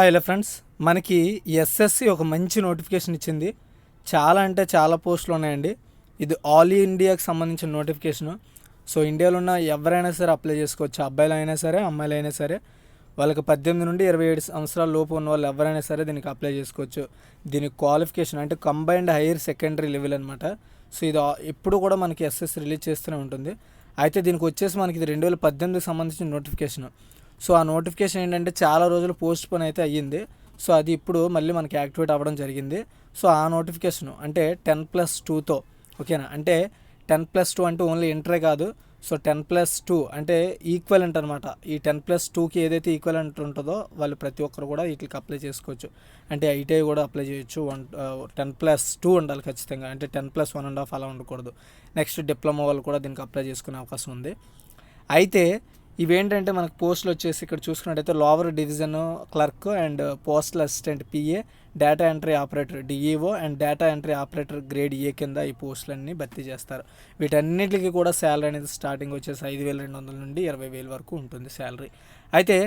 Hello friends, మనకి SSC ఒక మంచి నోటిఫికేషన్ ఇచ్చింది. చాలా అంటే చాలా పోస్టులు ఉన్నాయండి. ఇది ఆల్ ఇండియాకి సంబంధించిన నోటిఫికేషను. సో ఇండియాలో ఉన్న ఎవరైనా సరే అప్లై చేసుకోవచ్చు. అబ్బాయిలు అయినా సరే, అమ్మాయిలు అయినా సరే. వాళ్ళకి 18 నుండి 27 సంవత్సరాల లోపు ఉన్న వాళ్ళు ఎవరైనా సరే దీనికి అప్లై చేసుకోవచ్చు. దీనికి క్వాలిఫికేషన్ అంటే కంబైన్డ్ హైయర్ సెకండరీ లెవెల్ అనమాట. సో ఇది ఎప్పుడు కూడా మనకి ఎస్ఎస్సి రిలీజ్ చేస్తూనే ఉంటుంది. అయితే దీనికి వచ్చేసి మనకి ఇది 2018కి సంబంధించిన నోటిఫికేషన్. సో ఆ నోటిఫికేషన్ ఏంటంటే చాలా రోజులు పోస్ట్ పోన్ అయితే అయ్యింది. సో అది ఇప్పుడు మళ్ళీ మనకి యాక్టివేట్ అవ్వడం జరిగింది. సో ఆ నోటిఫికేషన్ అంటే 10+2తో, ఓకేనా, అంటే 10+2 అంటే ఓన్లీ ఇంటరే కాదు. సో 10+2 అంటే ఈక్వలెంట్ అనమాట. ఈ 10+2కి ఏదైతే ఈక్వలెంట్ ఉంటుందో వాళ్ళు ప్రతి ఒక్కరు కూడా వీటికి అప్లై చేసుకోవచ్చు. అంటే ఐటీఐ కూడా అప్లై చేయొచ్చు. 10+2 ఉండాలి ఖచ్చితంగా. అంటే 10+1.5 అలా ఉండకూడదు. నెక్స్ట్ డిప్లొమా వాళ్ళు కూడా దీనికి అప్లై చేసుకునే అవకాశం ఉంది. అయితే ఇవేంటంటే మనకు పోస్టులు వచ్చేసి ఇక్కడ చూసుకున్నట్టయితే lower division clerk and postal assistant PA, data entry operator DEO and data entry operator grade A కింద ఈ పోస్టులన్నీ భర్తీ చేస్తారు. వీటన్నిటికీ కూడా శాలరీ అనేది స్టార్టింగ్ వచ్చేసి 5,200 నుండి 20,000 వరకు ఉంటుంది శాలరీ. అయితే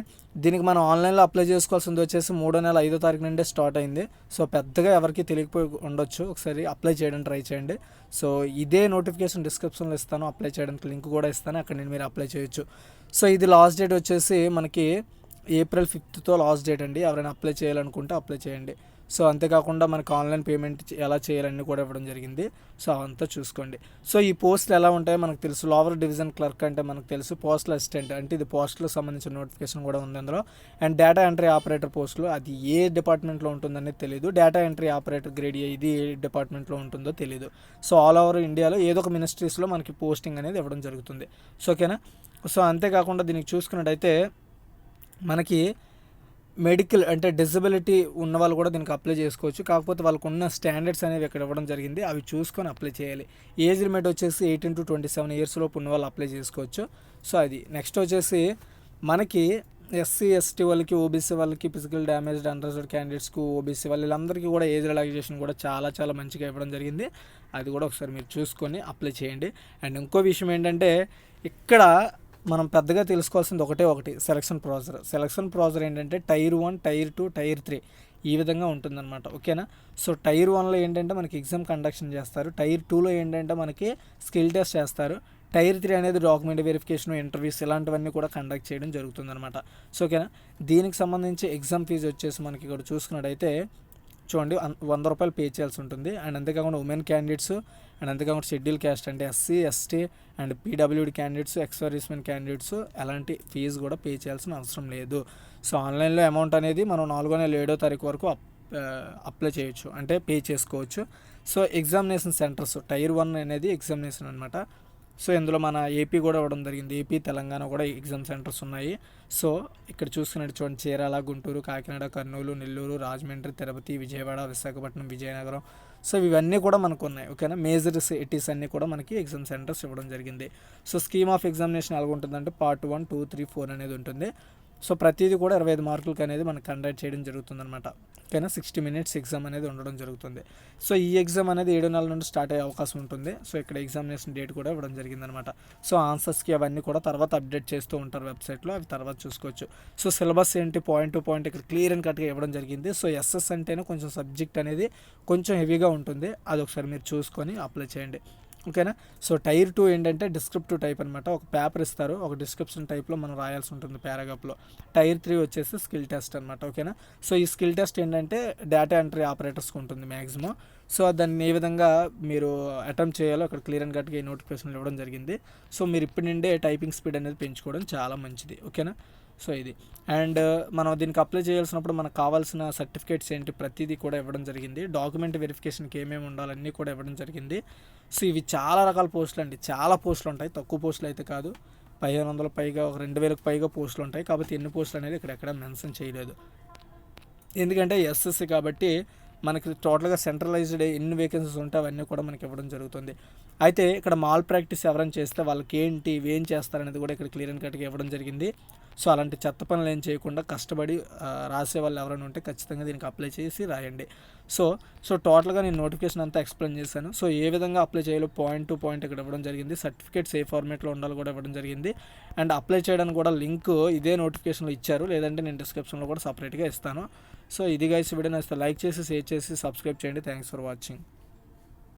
దీనికి మనం ఆన్లైన్లో అప్లై చేసుకోవాల్సింది వచ్చేసి 3వ నెల 5వ తారీఖు నుండే స్టార్ట్ అయింది. సో పెద్దగా ఎవరికి తెలియకపోయి ఉండొచ్చు. ఒకసారి అప్లై చేయడానికి ట్రై చేయండి. సో ఇదే నోటిఫికేషన్ డిస్క్రిప్షన్లో ఇస్తాను, అప్లై చేయడానికి లింక్ కూడా ఇస్తాను, అక్కడ నేను మీరు అప్లై చేయొచ్చు. సో ఇది లాస్ట్ డేట్ వచ్చేసి మనకి April 5th లాస్ట్ డేట్ అండి. ఎవరైనా అప్లై చేయాలనుకుంటే అప్లై చేయండి. సో అంతేకాకుండా మనకు ఆన్లైన్ పేమెంట్ ఎలా చేయాలని కూడా ఇవ్వడం జరిగింది. సో అవంతా చూసుకోండి. సో ఈ పోస్టులు ఎలా ఉంటాయో మనకు తెలుసు. లోవర్ డివిజన్ క్లర్క్ అంటే మనకు తెలుసు. పోస్టల్ అసిస్టెంట్ అంటే ఇది పోస్టులకు సంబంధించిన నోటిఫికేషన్ కూడా ఉంది అందులో. అండ్ డేటా ఎంట్రీ ఆపరేటర్ పోస్టులు అది ఏ డిపార్ట్మెంట్లో ఉంటుందనేది తెలియదు. డేటా ఎంట్రీ ఆపరేటర్ గ్రేడ్ ఇది ఏ డిపార్ట్మెంట్లో ఉంటుందో తెలియదు. సో ఆల్ ఓవర్ ఇండియాలో ఏదో ఒక మినిస్ట్రీస్లో మనకి పోస్టింగ్ అనేది ఇవ్వడం జరుగుతుంది. సో ఓకేనా. సో అంతేకాకుండా దీనికి చూసుకున్నట్టయితే మనకి మెడికల్ అంటే డిజబిలిటీ ఉన్న వాళ్ళు కూడా దీనికి అప్లై చేసుకోవచ్చు. కాకపోతే వాళ్ళకు ఉన్న స్టాండర్డ్స్ అనేవి ఇక్కడ ఇవ్వడం జరిగింది. అవి చూసుకొని అప్లై చేయాలి. ఏజ్ లిమిట్ వచ్చేసి 18 to 27 ఇయర్స్ లోపు ఉన్న వాళ్ళు అప్లై చేసుకోవచ్చు. సో అది నెక్స్ట్ వచ్చేసి మనకి ఎస్సీ ఎస్టీ వాళ్ళకి, ఓబీసీ వాళ్ళకి, ఫిజికల్ డ్యామేజ్డ్ అన్రిజర్వ్డ్ క్యాండిడేట్స్కు, ఓబీసీ వీళ్ళందరికీ కూడా ఏజ్ రిలాక్సేషన్ కూడా చాలా చాలా మంచిగా ఇవ్వడం జరిగింది. అది కూడా ఒకసారి మీరు చూసుకొని అప్లై చేయండి. అండ్ ఇంకో విషయం ఏంటంటే ఇక్కడ మనం పెద్దగా తెలుసుకోవాల్సింది ఒకటి సెలక్షన్ ప్రాసెస్ ఏంటంటే Tier 1, Tier 2, Tier 3 ఈ విధంగా ఉంటుందన్నమాట. ఓకేనా. సో Tier 1లో ఏంటంటే మనకి ఎగ్జామ్ కండక్షన్ చేస్తారు. Tier 2లో ఏంటంటే మనకి స్కిల్ టెస్ట్ చేస్తారు. Tier 3 అనేది డాక్యుమెంట్ వెరిఫికేషన్, ఇంటర్వ్యూస్ ఇలాంటివన్నీ కూడా కండక్ట్ చేయడం జరుగుతుందన్నమాట. సో ఓకేనా. దీనికి సంబంధించి ఎగ్జామ్ ఫీజు వచ్చేసి మనకి ఇక్కడ చూసుకున్నట్టయితే చూడండి, ₹100 పే చేయాల్సి ఉంటుంది. అండ్ అంతేకాకుండా ఉమెన్ క్యాండిడేట్స్ అండ్ అంతేకాకుండా షెడ్యూల్ క్యాస్ట్ అంటే SC, ST and PWD candidates, ex servicemen candidates ఎలాంటి ఫీజు కూడా పే చేయాల్సిన అవసరం లేదు. సో ఆన్లైన్లో అమౌంట్ అనేది మనం 4వ నెల 7వ తారీఖు వరకు అప్లై చేయొచ్చు, అంటే పే చేసుకోవచ్చు. సో ఎగ్జామినేషన్ సెంటర్స్ Tier 1 అనేది ఎగ్జామినేషన్ అనమాట. సో ఇందులో మన ఏపీ కూడా ఇవ్వడం జరిగింది. ఏపీ, తెలంగాణ కూడా ఎగ్జామ్ సెంటర్స్ ఉన్నాయి. సో ఇక్కడ చూసుకున్నట్టు చూడండి, చీరాల, గుంటూరు, కాకినాడ, కర్నూలు, నెల్లూరు, రాజమండ్రి, తిరుపతి, విజయవాడ, విశాఖపట్నం, విజయనగరం. సో ఇవన్నీ కూడా మనకు ఉన్నాయి. ఓకేనా. మేజర్ సిటీస్ అన్నీ కూడా మనకి ఎగ్జామ్ సెంటర్స్ ఇవ్వడం జరిగింది. సో స్కీమ్ ఆఫ్ ఎగ్జామినేషన్ ఎలా ఉంటుందంటే Part 1, 2, 3, 4 అనేది ఉంటుంది. సో ప్రతిదీ కూడా 25 మార్కులకి అనేది మనకు కండక్ట్ చేయడం జరుగుతుందన్నమాట. ఓకేనా. 60 minutes ఎగ్జామ్ అనేది ఉండడం జరుగుతుంది. సో ఈ ఎగ్జామ్ అనేది 7 నెలల నుండి స్టార్ట్ అయ్యే అవకాశం ఉంటుంది. సో ఇక్కడ ఎగ్జామినేషన్ డేట్ కూడా ఇవ్వడం జరిగిందనమాట. సో ఆన్సర్స్కి అవన్నీ కూడా తర్వాత అప్డేట్ చేస్తూ ఉంటారు వెబ్సైట్లో, అవి తర్వాత చూసుకోవచ్చు. సో సిలబస్ ఏంటి, పాయింట్ టు పాయింట్ ఇక్కడ క్లియర్ అండ్ కట్గా ఇవ్వడం జరిగింది. సో ఎస్ఎస్ అంటేనే కొంచెం సబ్జెక్ట్ అనేది కొంచెం హెవీగా ఉంటుంది. అది ఒకసారి మీరు చూసుకొని అప్లై చేయండి. ఓకేనా. సో Tier 2 ఏంటంటే డిస్క్రిప్టివ్ టైప్ అనమాట. ఒక పేపర్ ఇస్తారు, ఒక డిస్క్రిప్షన్ టైప్లో మనం రాయాల్సి ఉంటుంది పారాగ్రాఫ్లో. Tier 3 వచ్చేసి స్కిల్ టెస్ట్ అనమాట. ఓకేనా. సో ఈ స్కిల్ టెస్ట్ ఏంటంటే డేటా ఎంట్రీ ఆపరేటర్స్కి ఉంటుంది మ్యాక్సిమం. సో దాన్ని ఏ విధంగా మీరు అటెంప్ట్ చేయాలో అక్కడ క్లియర్ అండ్ కట్గా ఈ నోటిఫికేషన్ ఇవ్వడం జరిగింది. సో మీరు ఇప్పటి నుండే టైపింగ్ స్పీడ్ అనేది పెంచుకోవడం చాలా మంచిది. ఓకేనా. సో ఇది అండ్ మనం దీనికి అప్లై చేయాల్సినప్పుడు మనకు కావాల్సిన సర్టిఫికేట్స్ ఏంటి ప్రతిదీ కూడా ఇవ్వడం జరిగింది. డాక్యుమెంట్ వెరిఫికేషన్కి ఏమేమి ఉండాలన్నీ కూడా ఇవ్వడం జరిగింది. సో ఇవి చాలా రకాల పోస్టులు అండి, చాలా పోస్టులు ఉంటాయి, తక్కువ పోస్టులు అయితే కాదు. 1,500 పైగా, ఒక 2,000కు పైగా పోస్టులు ఉంటాయి. కాబట్టి ఎన్ని పోస్టులు అనేది ఇక్కడ ఎక్కడ మెన్షన్ చేయలేదు, ఎందుకంటే ఎస్ఎస్సి కాబట్టి మనకి టోటల్గా సెంట్రలైజ్డ్ ఎన్ని వేకెన్సీస్ ఉంటే అవన్నీ కూడా మనకి ఇవ్వడం జరుగుతుంది. అయితే ఇక్కడ మాల్ ప్రాక్టీస్ ఎవరైనా చేస్తే వాళ్ళకి ఏంటి ఇవేం చేస్తారనేది కూడా ఇక్కడ క్లియర్ అండ్ కట్గా ఇవ్వడం జరిగింది. సో అలాంటి చెత్త పనులు ఏం చేయకుండా కష్టపడి రాసే వాళ్ళు ఎవరైనా ఉంటే ఖచ్చితంగా దీనికి అప్లై చేసి రాయండి. సో టోటల్గా నేను నోటిఫికేషన్ అంతా ఎక్స్ప్లెయిన్ చేశాను. సో ఏ విధంగా అప్లై చేయాలో పాయింట్ టు పాయింట్ ఇక్కడ ఇవ్వడం జరిగింది. సర్టిఫికేట్స్ ఏ ఫార్మేట్లో ఉండాలో కూడా ఇవ్వడం జరిగింది. అండ్ అప్లై చేయడానికి కూడా లింక్ ఇదే నోటిఫికేషన్లో ఇచ్చారు, లేదంటే నేను డిస్క్రిప్షన్లో కూడా సపరేట్గా ఇస్తాను. సో ఇది గైస్ వీడియో నచ్చితే లైక్ చేసి షేర్ చేసి సబ్స్క్రైబ్ చేయండి. Thanks for watching.